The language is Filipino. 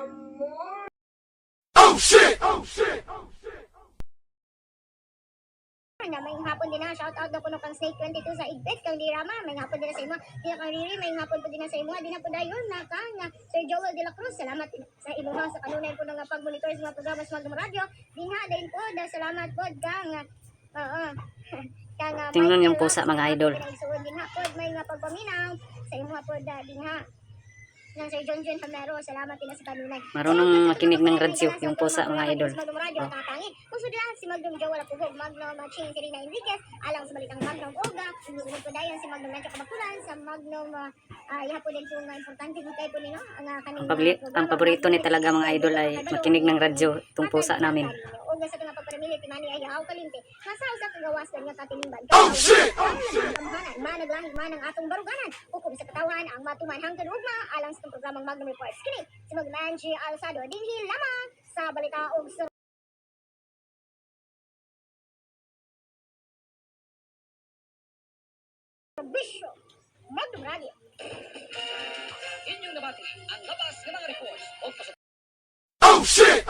Oh shit! Oh shit! Na may hapon din na shout out na kuno kang Snake 22 sa Igbet kang Dirama may hapon din na sa imo di kang Riri may hapon po din na sa imo di na po dayon na kang Sir Joel de la Cruz salamat sa imo sa kanunay po nga pag-monitor sa mga programa sa Magnum Radio dinha din po salamat po kang oo kang Tingnan yung pusa mga idol. dinha po may nga pagpaminaw sa imo po dinha ng Sir John Hamero, salamat din sa kanunay. Marunong makinig ng radyo yung pusa mga idol. Magnum Radio, tatangin. Kung sudahan si Magnum Joe wala pugog, Magnum Ching Serena Enriquez, alang sa balitang Magnum Olga, sunod po dayon si Magnum Nancho Kabakulan, sa Magnum ihapon din po nga importante hikay po nino ang kaning Ang paborito ni talaga mga idol ay makinig ng radyo itong pusa namin. Olga sa mga pagparamili tinani ay haw kalimte. Nasa usa ka gawas nga katilingban. Oh shit! Managlahi man ang atong baruganan. Hukom sa katawan ang matuman hangtod ugma alang sa itong programang Magnum Reports. Kini si Magmanji Alsado dinhi lamang sa balita og sa Bisyo Magnum Radio. Inyong nabati ang labas ng mga reports o Oh shit!